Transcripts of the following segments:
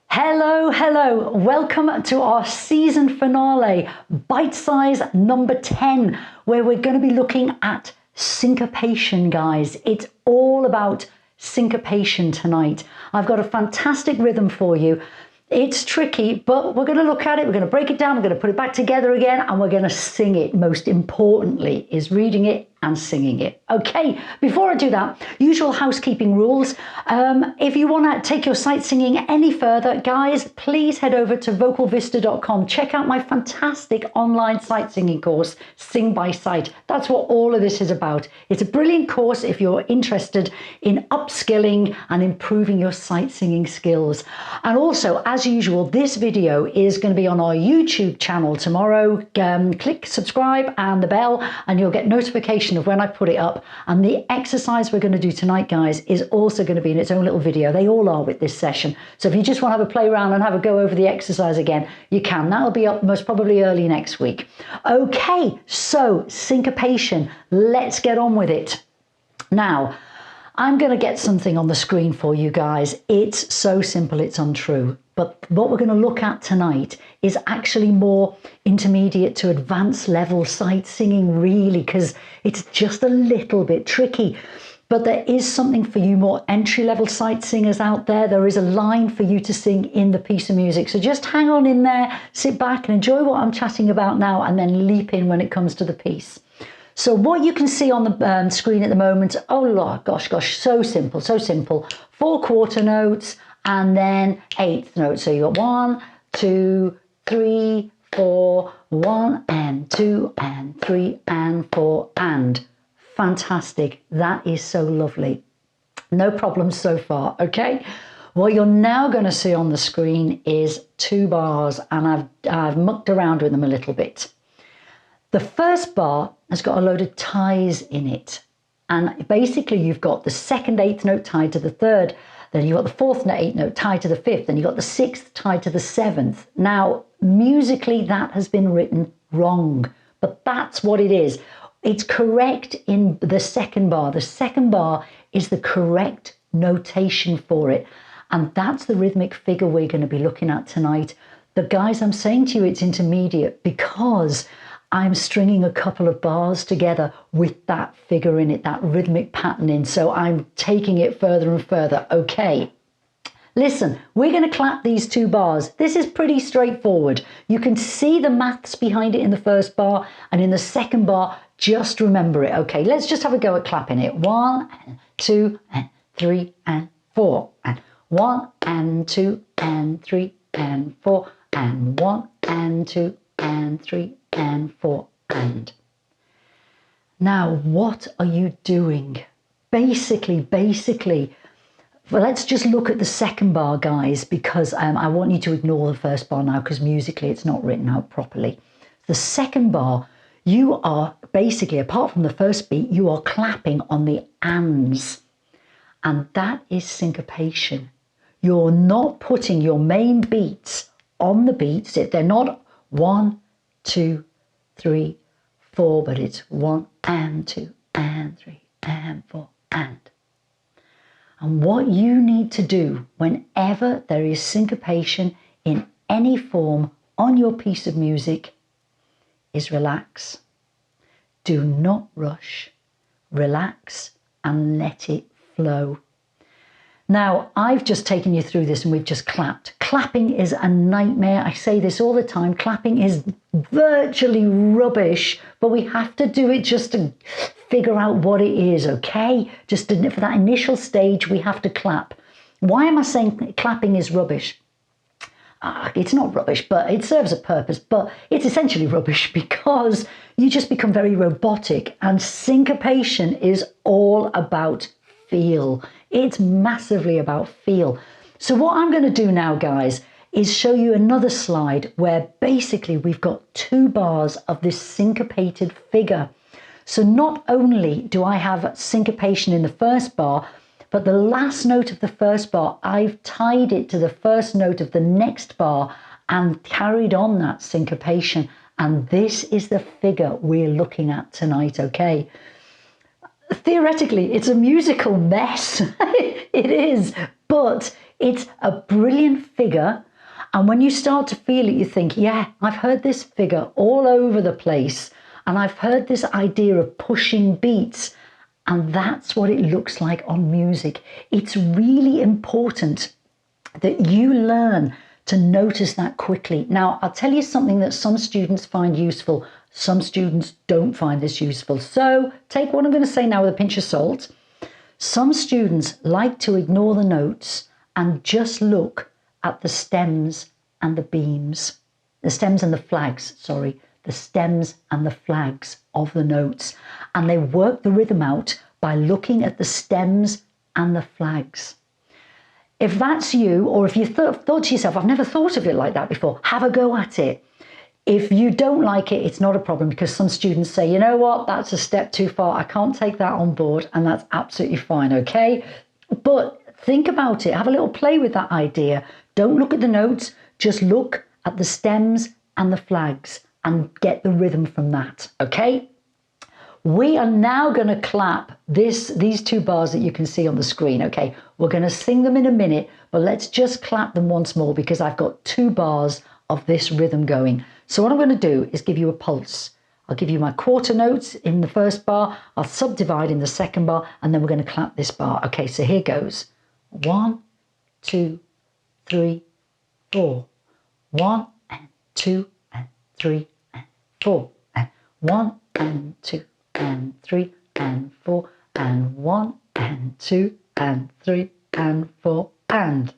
Hello, hello. Welcome to our season finale, Bite-size number 10, where we're going to be looking at syncopation, guys. It's all about syncopation tonight. I've got a fantastic rhythm for you. It's tricky, but we're going to look at it. We're going to break it down. We're going to put it back together again, and we're going to sing it. Most importantly is reading it and singing it. Okay, before I do that, usual housekeeping rules. If you want to take your sight singing any further, guys, please head over to vocalvista.com. Check out my fantastic online sight singing course, Sing by Sight. That's what all of this is about. It's a brilliant course if you're interested in upskilling and improving your sight singing skills. And also, as usual, this video is going to be on our YouTube channel tomorrow. Click subscribe and the bell, and you'll get notification of when I put it up. And the exercise we're going to do tonight, guys, is also going to be in its own little video. They all are with this session. So if you just want to have a play around and have a go over the exercise again, you can. That'll be up most probably early next week. Okay, so syncopation. Let's get on with it. Now, I'm going to get something on the screen for you guys. It's so simple, it's untrue. But what we're going to look at tonight is actually more intermediate to advanced level sight singing, really, because it's just a little bit tricky. But there is something for you more entry-level sight singers out there. There is a line for you to sing in the piece of music. So just hang on in there, sit back and enjoy what I'm chatting about now, and then leap in when it comes to the piece. So what you can see on the screen at the moment, oh Lord, gosh, so simple, so simple. 4 quarter notes and then 8th note. So you got 1, 2, 3, 4, 1 and 2 and 3 and 4 and. Fantastic. That is so lovely. No problems so far, okay? What you're now going to see on the screen is 2 bars, and I've mucked around with them a little bit. The first bar has got a load of ties in it. And basically you've got the 2nd 8th note tied to the 3rd, then you've got the 4th 8th note tied to the 5th, then you've got the 6th tied to the 7th. Now, musically that has been written wrong, but that's what it is. It's correct in the 2nd bar. The 2nd bar is the correct notation for it. And that's the rhythmic figure we're going to be looking at tonight. But guys, I'm saying to you it's intermediate because I'm stringing a couple of bars together with that figure in it, that rhythmic pattern in. So I'm taking it further and further. Okay. Listen, we're going to clap these 2 bars. This is pretty straightforward. You can see the maths behind it in the 1st bar, and in the 2nd bar, just remember it. Okay, let's just have a go at clapping it. 1 and 2 and 3 and 4 and 1 and 2 and 3 and 4 and 1 and 2 and 3 and 4 and. Now, what are you doing? Basically, well, let's just look at the 2nd bar, guys, because I want you to ignore the 1st bar now, because musically it's not written out properly. The 2nd bar, you are basically, apart from the 1st beat, you are clapping on the ands, and that is syncopation. You're not putting your main beats on the beats. If they're not 1, 2, 3, 4, but it's 1 and 2 and 3 and 4 and. And what you need to do whenever there is syncopation in any form on your piece of music is relax. Do not rush. Relax and let it flow. Now, I've just taken you through this and we've just clapped. Clapping is a nightmare. I say this all the time. Clapping is virtually rubbish, but we have to do it just to figure out what it is, okay? Just for that initial stage, we have to clap. Why am I saying clapping is rubbish? It's not rubbish, but it serves a purpose, but it's essentially rubbish because you just become very robotic, and syncopation is all about feel. It's massively about feel. So what I'm going to do now, guys, is show you another slide where basically we've got 2 bars of this syncopated figure. So not only do I have syncopation in the 1st bar, but the last note of the 1st bar, I've tied it to the 1st note of the next bar and carried on that syncopation. And this is the figure we're looking at tonight, okay? Theoretically, it's a musical mess. It is, but It's a brilliant figure. And when you start to feel it, you think, yeah, I've heard this figure all over the place. And I've heard this idea of pushing beats. And that's what it looks like on music. It's really important that you learn to notice that quickly. Now, I'll tell you something that some students find useful. Some students don't find this useful. So take what I'm going to say now with a pinch of salt. Some students like to ignore the notes and just look at the stems and the beams, the stems and the flags, sorry, the stems and the flags of the notes. And they work the rhythm out by looking at the stems and the flags. If that's you, or if you thought to yourself, I've never thought of it like that before, have a go at it. If you don't like it, it's not a problem, because some students say, you know what, that's a step too far. I can't take that on board, and that's absolutely fine, okay? But think about it. Have a little play with that idea. Don't look at the notes. Just look at the stems and the flags and get the rhythm from that, okay? We are now going to clap these two bars that you can see on the screen, okay? We're going to sing them in a minute, but let's just clap them once more because I've got 2 bars of this rhythm going. So what I'm going to do is give you a pulse. I'll give you my quarter notes in the first bar, I'll subdivide in the second bar, and then we're going to clap this bar. Okay, so here goes. 1, 2, 3, 4. 1 and 2 and 3 and 4. And 1 and 2 and 3 and 4 and 1 and 2 and 3 and 4 and.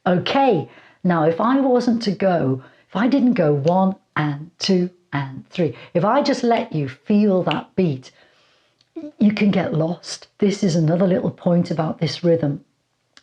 Okay, now if I wasn't to go, if I didn't go 1 and 2 and 3, if I just let you feel that beat, you can get lost. This is another little point about this rhythm.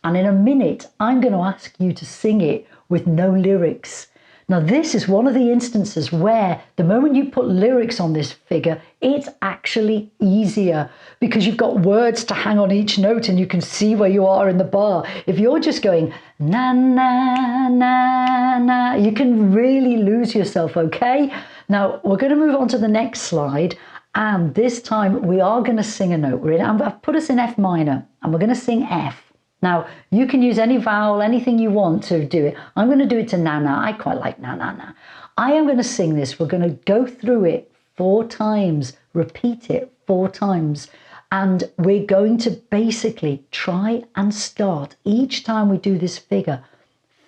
And in a minute, I'm going to ask you to sing it with no lyrics. Now, this is one of the instances where the moment you put lyrics on this figure, it's actually easier because you've got words to hang on each note and you can see where you are in the bar. If you're just going na, na, na, na, you can really lose yourself, okay? Now, we're going to move on to the next slide. And this time we are going to sing a note. I've put us in F minor and we're going to sing F. Now, you can use any vowel, anything you want to do it. I'm going to do it to na na. I quite like na na na. I am going to sing this. We're going to go through it 4 times, repeat it 4 times. And we're going to basically try and start each time we do this figure,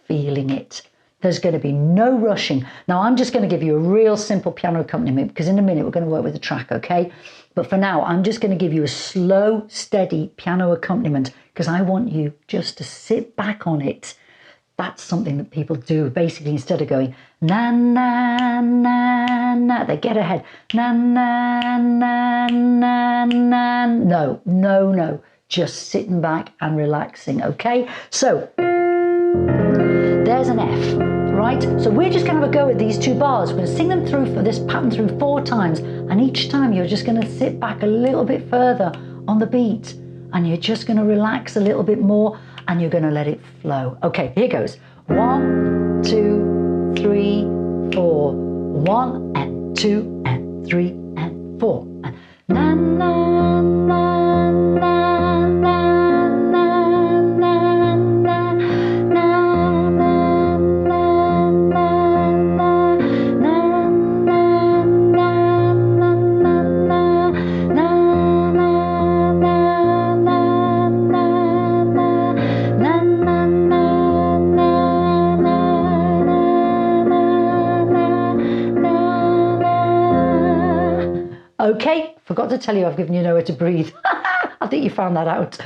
feeling it. There's going to be no rushing. Now, I'm just going to give you a real simple piano accompaniment because in a minute we're going to work with the track, okay? But for now, I'm just going to give you a slow, steady piano accompaniment because I want you just to sit back on it. That's something that people do. Basically, instead of going na, na, na, na, they get ahead. Na, na, na, na, na. No, no, no. Just sitting back and relaxing, okay? So, there's an F, right? So we're just going to have a go at these 2 bars. We're going to sing them through for this pattern through 4 times. And each time you're just going to sit back a little bit further on the beat. And you're just going to relax a little bit more and you're going to let it flow. Okay, here goes. 1, 2, 3, 4. 1 and 2 and 3 and 4. And na, na, na, na, na, na, na, na, okay, forgot to tell you I've given you nowhere to breathe. I think you found that out.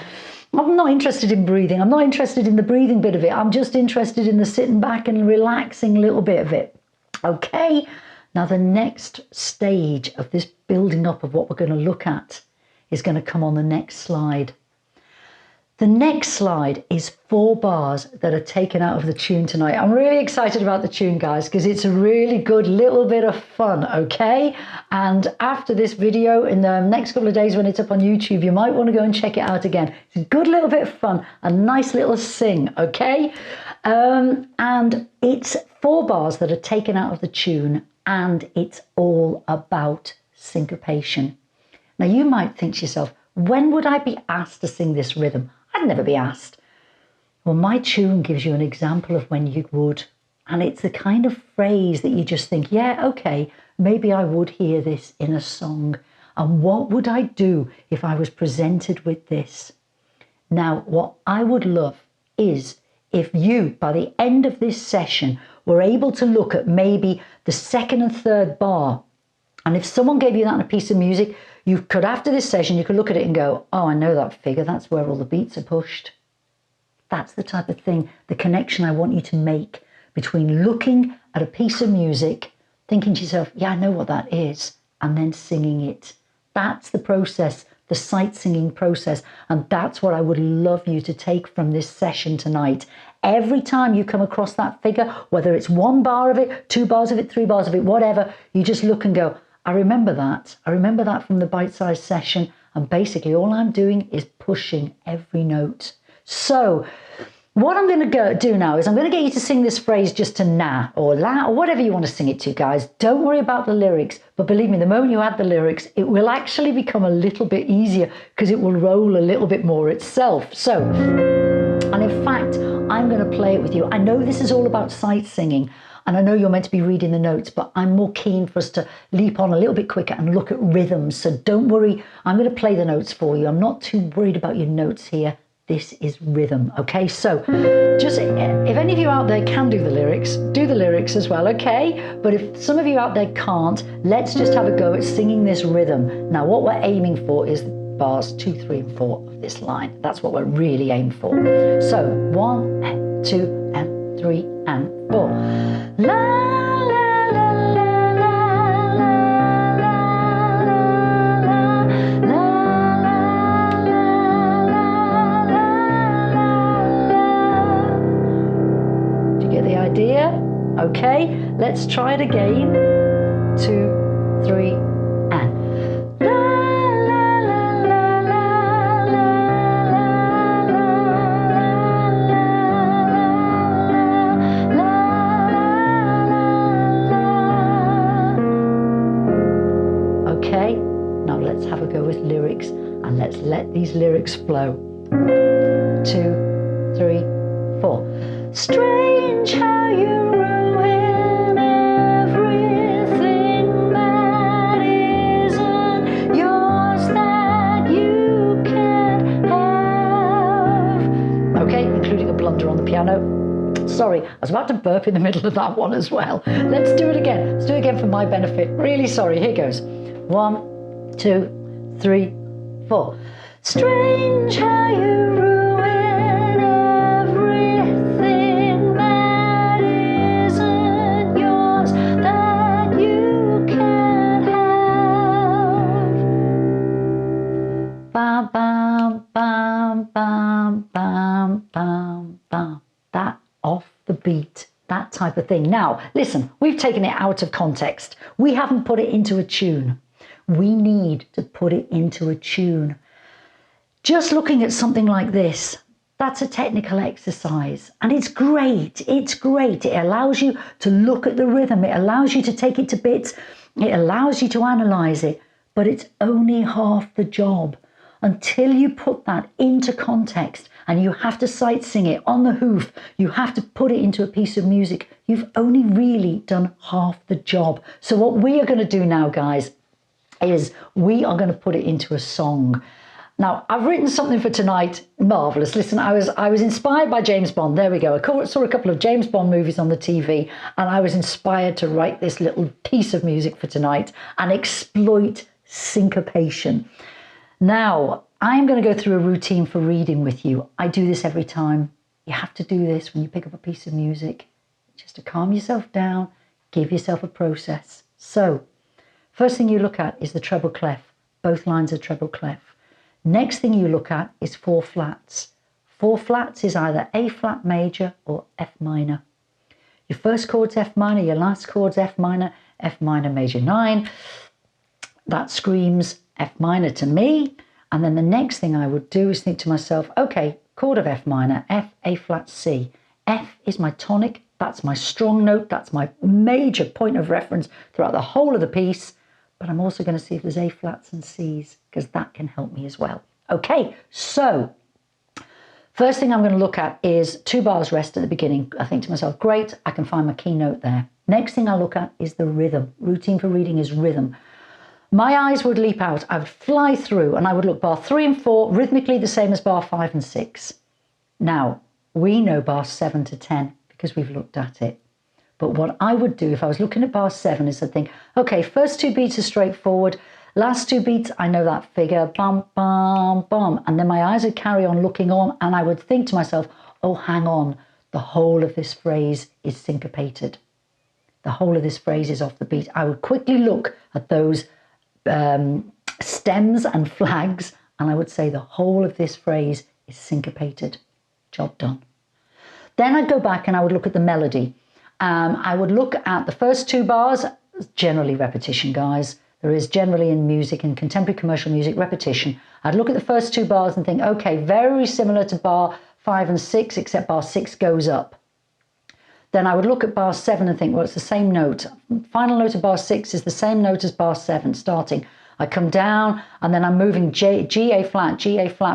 I'm not interested in breathing. I'm not interested in the breathing bit of it. I'm just interested in the sitting back and relaxing little bit of it. Okay, now the next stage of this building up of what we're going to look at is going to come on the next slide. The next slide is 4 bars that are taken out of the tune tonight. I'm really excited about the tune, guys, because it's a really good little bit of fun, okay? And after this video, in the next couple of days when it's up on YouTube, you might want to go and check it out again. It's a good little bit of fun, a nice little sing, okay? And it's 4 bars that are taken out of the tune, and it's all about syncopation. Now, you might think to yourself, when would I be asked to sing this rhythm? I'd never be asked. Well, my tune gives you an example of when you would. And it's the kind of phrase that you just think, yeah, okay, maybe I would hear this in a song. And what would I do if I was presented with this? Now, what I would love is if you, by the end of this session, were able to look at maybe the second and third bar. And if someone gave you that in a piece of music, you could, after this session, you could look at it and go, oh, I know that figure. That's where all the beats are pushed. That's the type of thing, the connection I want you to make between looking at a piece of music, thinking to yourself, yeah, I know what that is, and then singing it. That's the process, the sight singing process. And that's what I would love you to take from this session tonight. Every time you come across that figure, whether it's 1 bar of it, 2 bars of it, 3 bars of it, whatever, you just look and go, I remember that. I remember that from the bite-sized session. And basically all I'm doing is pushing every note. So what I'm going to do now is I'm going to get you to sing this phrase just to na or la or whatever you want to sing it to, guys. Don't worry about the lyrics, but believe me, the moment you add the lyrics, it will actually become a little bit easier because it will roll a little bit more itself. So, and in fact, I'm going to play it with you. I know this is all about sight singing, and I know you're meant to be reading the notes, but I'm more keen for us to leap on a little bit quicker and look at rhythms. So don't worry, I'm going to play the notes for you. I'm not too worried about your notes here. This is rhythm, okay? So just, if any of you out there can do the lyrics as well, okay? But if some of you out there can't, let's just have a go at singing this rhythm. Now, what we're aiming for is bars 2, 3, and 4 of this line. That's what we're really aiming for. So 1 and 2 and 3 and 4. La, la, la, la, la, la, la, la. Idea? Okay, let's try it again. 2, 3, and la la la la la la la. Okay, now let's have a go with lyrics and let's let these lyrics flow. 2, 3, 4. Strange how you ruin everything that isn't yours that you can have. Okay, including a blunder on the piano. Sorry, I was about to burp in the middle of that one as well. Let's do it again. Let's do it again for my benefit. Really sorry. Here goes. 1, 2, 3, 4. Strange how you ruin everything that isn't yours that you can have. Bam, bam, bam, bam, bam, bam, bam. That off the beat, that type of thing. Now, listen, we've taken it out of context. We haven't put it into a tune. We need to put it into a tune. Just looking at something like this, that's a technical exercise and it's great. It's great. It allows you to look at the rhythm. It allows you to take it to bits. It allows you to analyze it, but it's only half the job. Until you put that into context and you have to sight sing it on the hoof, you have to put it into a piece of music, you've only really done half the job. So what we are going to do now, guys, is we are going to put it into a song. Now, I've written something for tonight. Marvellous. Listen, I was inspired by James Bond. There we go. I saw a couple of James Bond movies on the TV and I was inspired to write this little piece of music for tonight and exploit syncopation. Now, I'm going to go through a routine for reading with you. I do this every time. You have to do this when you pick up a piece of music, just to calm yourself down, give yourself a process. So, first thing you look at is the treble clef. Both lines are treble clef. Next thing you look at is 4 flats. 4 flats is either A flat major or F minor. Your first chord's F minor, your last chord's F minor major 9. That screams F minor to me. And then the next thing I would do is think to myself, okay, chord of F minor, F, A flat, C. F is my tonic, that's my strong note, that's my major point of reference throughout the whole of the piece. But I'm also going to see if there's A flats and Cs, because that can help me as well. Okay, so First thing I'm going to look at is 2 bars rest at the beginning. I think to myself, great, I can find my keynote there. Next thing I look at is the rhythm. Routine for reading is rhythm. My eyes would leap out. I would fly through and I would look bar 3 and 4, rhythmically the same as bar 5 and 6. Now, we know bar 7 to 10 because we've looked at it. But what I would do if I was looking at bar 7 is I'd think, okay, first 2 beats are straightforward. Last 2 beats, I know that figure, bum, bum, bum. And then my eyes would carry on looking on and I would think to myself, oh, hang on, the whole of this phrase is syncopated. The whole of this phrase is off the beat. I would quickly look at those stems and flags and I would say the whole of this phrase is syncopated. Job done. Then I'd go back and I would look at the melody. I would look at the first 2 bars, generally repetition, guys. There is generally in music and contemporary commercial music repetition. I'd look at the first 2 bars and think, okay, very similar to bar 5 and 6, except bar 6 goes up. Then I would look at bar 7 and think, well, it's the same note. Final note of bar 6 is the same note as bar 7 starting. I come down and then I'm moving G, A flat,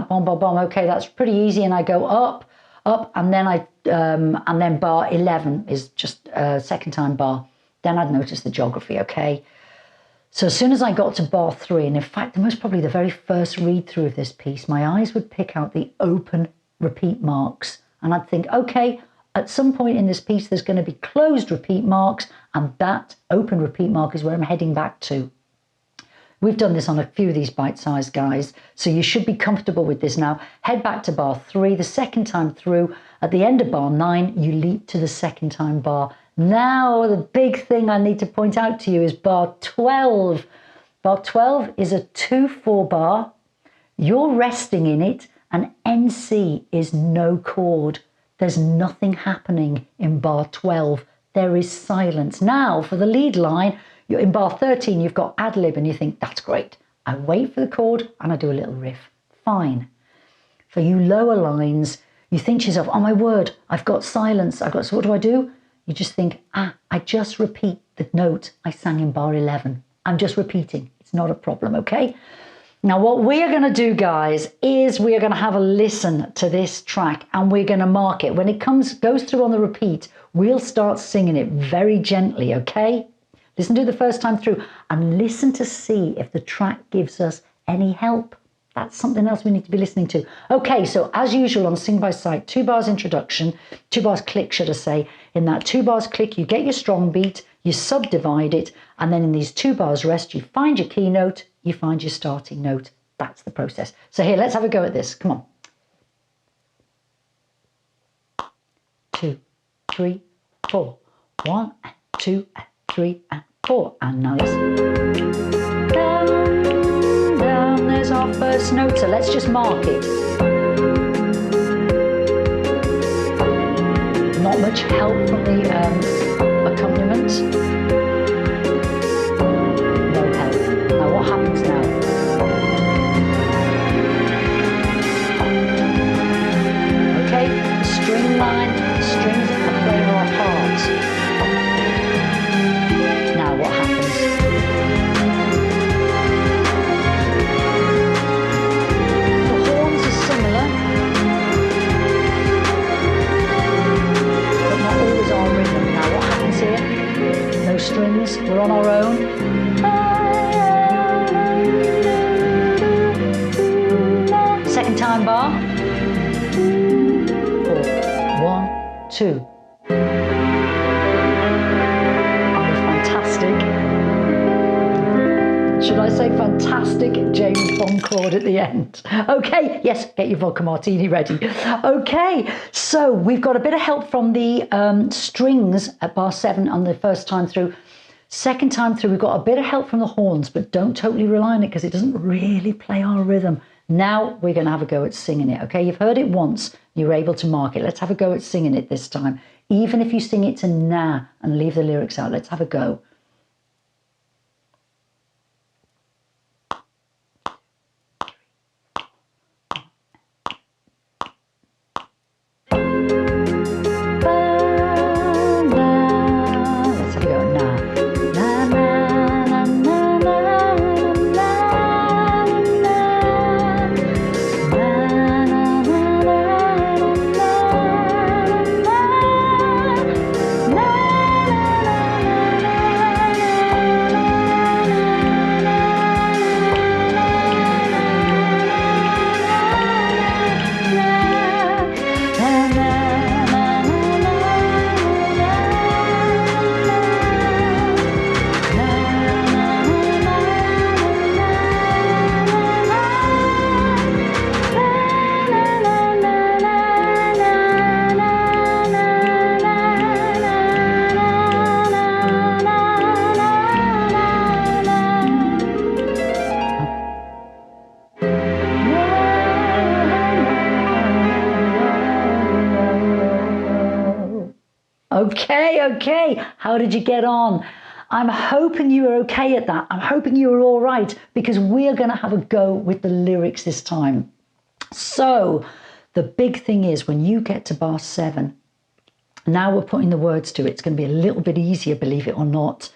bom, bom, bom. Okay, that's pretty easy. And I go up, and then bar 11 is just a second time bar. Then I'd notice the geography, okay? So as soon as I got to bar 3, and in fact, most probably the very first read through of this piece, my eyes would pick out the open repeat marks. And I'd think, okay, at some point in this piece, there's going to be closed repeat marks, and that open repeat mark is where I'm heading back to. We've done this on a few of these bite-sized guys, so you should be comfortable with this now. Head back to bar 3, the second time through. At the end of bar 9, you leap to the second time bar. Now, the big thing I need to point out to you is bar 12. Bar 12 is a 2/4 bar. You're resting in it, and NC is no chord. There's nothing happening in bar 12. There is silence. Now, for the lead line, you're in bar 13, you've got ad-lib, and you think, that's great. I wait for the chord, and I do a little riff. Fine. For you lower lines, you think to yourself, oh my word, I've got silence. So what do? You just think, I just repeat the note I sang in bar 11. I'm just repeating. It's not a problem, okay? Now, what we are going to do, guys, is we are going to have a listen to this track and we're going to mark it. When it goes through on the repeat, we'll start singing it very gently, okay? Listen to it the first time through and listen to see if the track gives us any help. That's something else we need to be listening to. Okay, so as usual on Sing by Sight, 2 bars introduction, 2 bars click, should I say. In that 2 bars click, you get your strong beat, you subdivide it, and then in these 2 bars rest, you find your keynote, you find your starting note. That's the process. So here, let's have a go at this. Come on. 2, 3, 4. 1, 2, 3, and 4. And now let's... There's our first note, so let's just mark it. Not much help from the accompaniment. No help. Now what happens now? Okay, the string line, the strings are playing our parts. Now what happens? No strings, we're on our own. Second time bar. 4, 1, 2. Fantastic. Should I say fantastic James Bond chord at the end? Okay, yes, get your vodka martini ready. Okay, so we've got a bit of help from the strings at bar 7 on the first time through. Second time through, we've got a bit of help from the horns, but don't totally rely on it because it doesn't really play our rhythm. Now we're going to have a go at singing it, okay? You've heard it once, you're able to mark it. Let's have a go at singing it this time. Even if you sing it to na and leave the lyrics out, let's have a go. Okay. How did you get on? I'm hoping you were okay at that. I'm hoping you were all right, because we're going to have a go with the lyrics this time. So the big thing is, when you get to bar 7, now we're putting the words to it. It's going to be a little bit easier, believe it or not.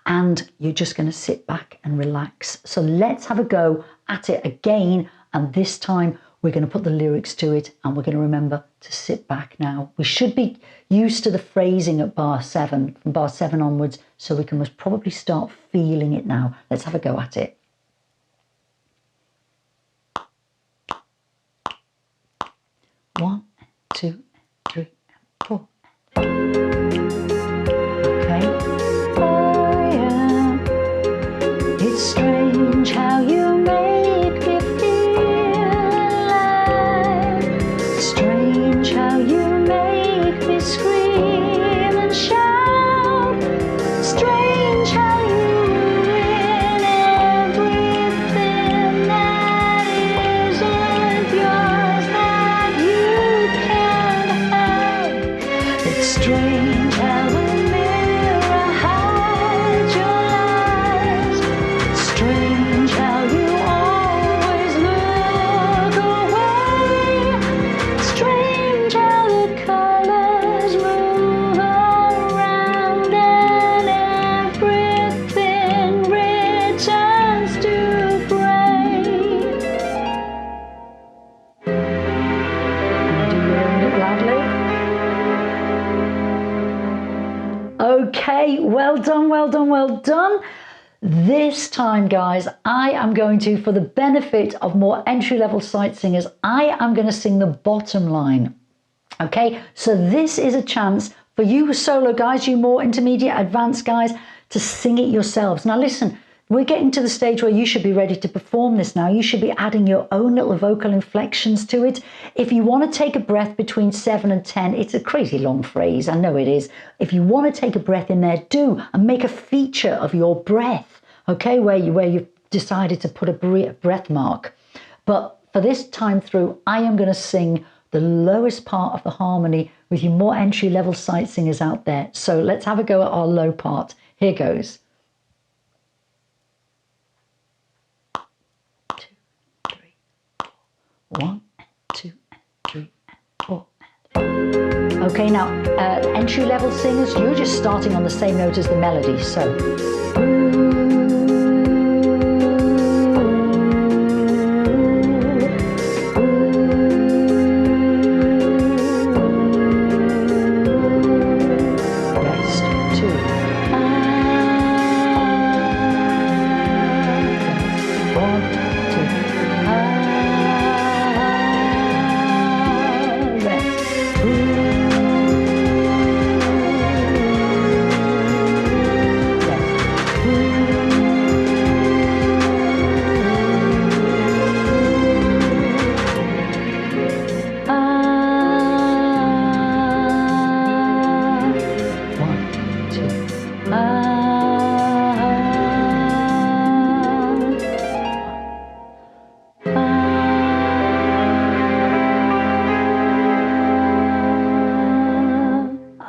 And you're just going to sit back and relax. So let's have a go at it again. And this time we're going to put the lyrics to it, and we're going to remember to sit back now. We should be used to the phrasing at bar 7, from bar 7 onwards, so we can most probably start feeling it now. Let's have a go at it. One, 2, 3, 4. Okay. Oh yeah, it's strange how you make me feel alive. Strange how you make me scream and shout. Strange how you ruin everything that isn't yours, that you can't have. It's strange how a mirror hides your lies. Strange how you always look away. Strange how the colors move around and everything returns to gray. Do you hear it loudly? Okay, well done. This time, guys, I am going to, for the benefit of more entry-level sight singers, I am going to sing the bottom line. Okay, so this is a chance for you solo guys, you more intermediate, advanced guys, to sing it yourselves. Now listen, we're getting to the stage where you should be ready to perform this now. You should be adding your own little vocal inflections to it. If you want to take a breath between 7 and 10, it's a crazy long phrase, I know it is. If you want to take a breath in there, do, and make a feature of your breath, okay, where you've decided to put a breath mark. But for this time through, I am going to sing the lowest part of the harmony with you more entry-level sight singers out there. So let's have a go at our low part. Here goes. 2, 3, 4. 1, 2, 3, 4. Okay, now entry-level singers, you're just starting on the same note as the melody. So.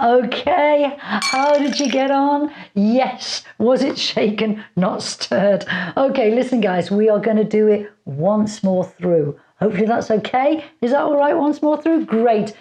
Okay, how did you get on? Yes, was it shaken, not stirred? Okay, listen guys, we are going to do it once more through. Hopefully that's okay. Is that all right, once more through? Great.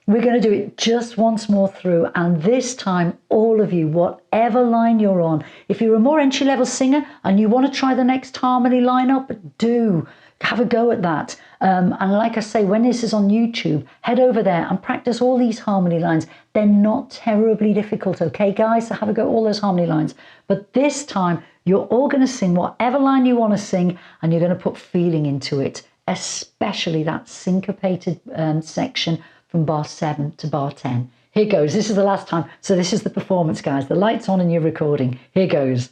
We're going to do it just once more through, and this time, all of you, whatever line you're on, if you're a more entry-level singer and you want to try the next harmony line up, do. Have a go at that. And like I say, when this is on YouTube, head over there and practice all these harmony lines. They're not terribly difficult, okay, guys? So have a go at all those harmony lines. But this time, you're all going to sing whatever line you want to sing, and you're going to put feeling into it, especially that syncopated section from bar 7 to bar 10. Here goes. This is the last time. So this is the performance, guys. The light's on and you're recording. Here goes.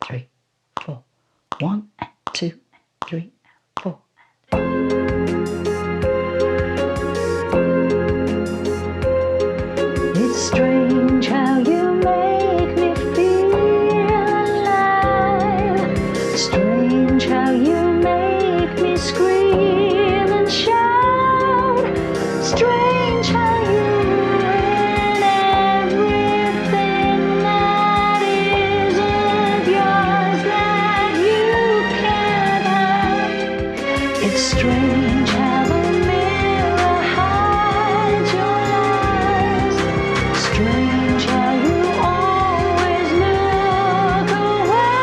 3, 4. 1, 2, 3, 4. It's strange how you make me feel alive. Strange how you make me scream and shout. Strange how the mirror hides your lies. Strange how you always look away.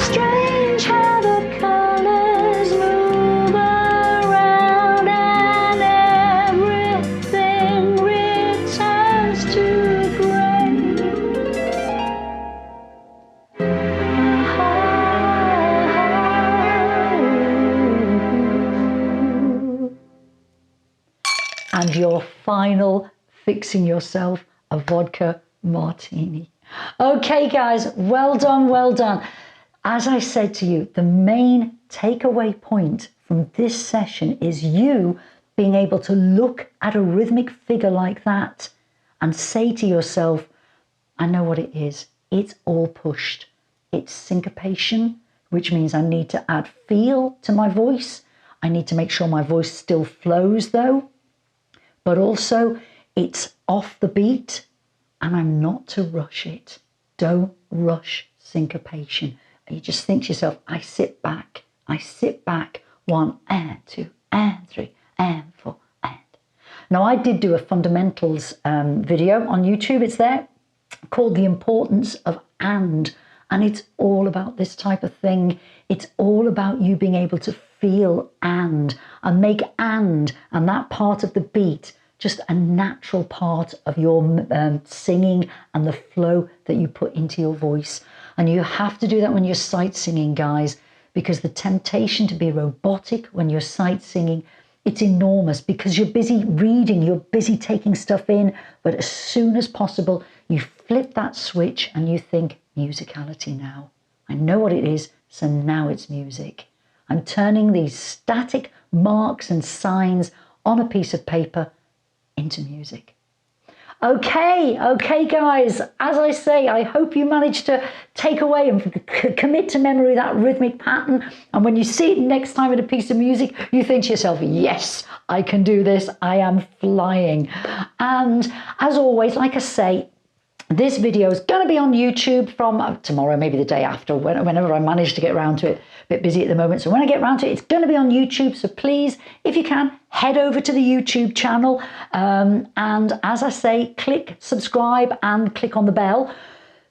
Strange how the colors move around and everything returns to gray. And your final fixing yourself a vodka martini. Okay, guys, well done, well done. As I said to you, the main takeaway point from this session is you being able to look at a rhythmic figure like that and say to yourself, I know what it is. It's all pushed. It's syncopation, which means I need to add feel to my voice. I need to make sure my voice still flows though, but also it's off the beat and I'm not to rush it. Don't rush syncopation. You just think to yourself, I sit back, 1 and 2 and 3 and 4 and. Now I did do a fundamentals video on YouTube, it's there, called The Importance of and it's all about this type of thing. It's all about you being able to feel and make and that part of the beat just a natural part of your singing and the flow that you put into your voice. And you have to do that when you're sight singing, guys, because the temptation to be robotic when you're sight singing, it's enormous because you're busy reading, you're busy taking stuff in, but as soon as possible, you flip that switch and you think musicality now. I know what it is, so now it's music. I'm turning these static marks and signs on a piece of paper into music. Okay, guys, as I say, I hope you managed to take away and commit to memory that rhythmic pattern. And when you see it next time in a piece of music, you think to yourself, yes, I can do this. I am flying. And as always, like I say, this video is going to be on YouTube from tomorrow, maybe the day after, whenever I manage to get around to it. A bit busy at the moment. So when I get around to it, it's going to be on YouTube. So please, if you can, head over to the YouTube channel. And as I say, click subscribe and click on the bell,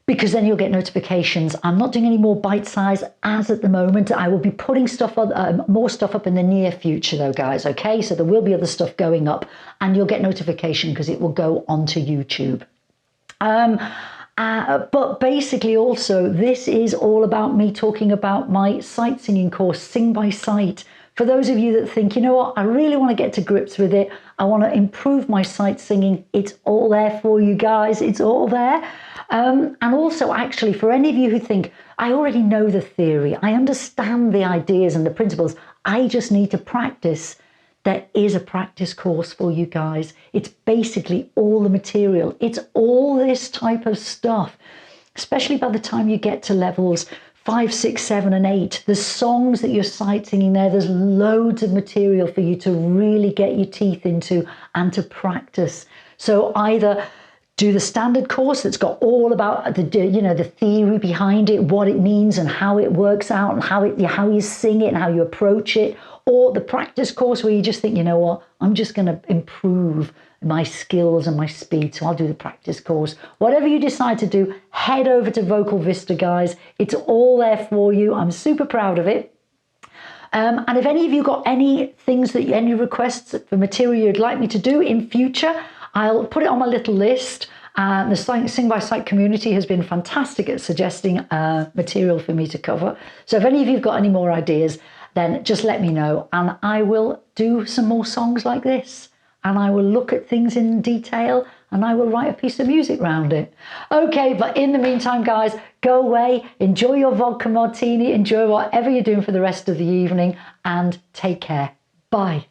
because then you'll get notifications. I'm not doing any more bite size as at the moment. I will be putting stuff on, more stuff up in the near future though, guys. Okay, so there will be other stuff going up and you'll get notification because it will go onto YouTube. But basically also this is all about me talking about my sight singing course, Sing by Sight. For those of you that think, you know what, I really want to get to grips with it, I want to improve my sight singing, it's all there for you guys, it's all there. And also actually for any of you who think, I already know the theory, I understand the ideas and the principles, I just need to practice. There is a practice course for you guys. It's basically all the material. It's all this type of stuff, especially by the time you get to levels 5, 6, 7, and 8. The songs that you're sight singing there's loads of material for you to really get your teeth into and to practice. So either do the standard course that's got all about the theory behind it, what it means and how it works out and how you sing it and how you approach it, or the practice course where you just think, you know what, I'm just going to improve my skills and my speed, so I'll do the practice course. Whatever you decide to do, head over to Vocal Vista, guys. It's all there for you. I'm super proud of it. And if any of you got any requests for material you'd like me to do in future, I'll put it on my little list. The Sing by Sight community has been fantastic at suggesting material for me to cover. So if any of you've got any more ideas, then just let me know and I will do some more songs like this. And I will look at things in detail and I will write a piece of music around it. Okay, but in the meantime, guys, go away, enjoy your vodka martini, enjoy whatever you're doing for the rest of the evening and take care. Bye.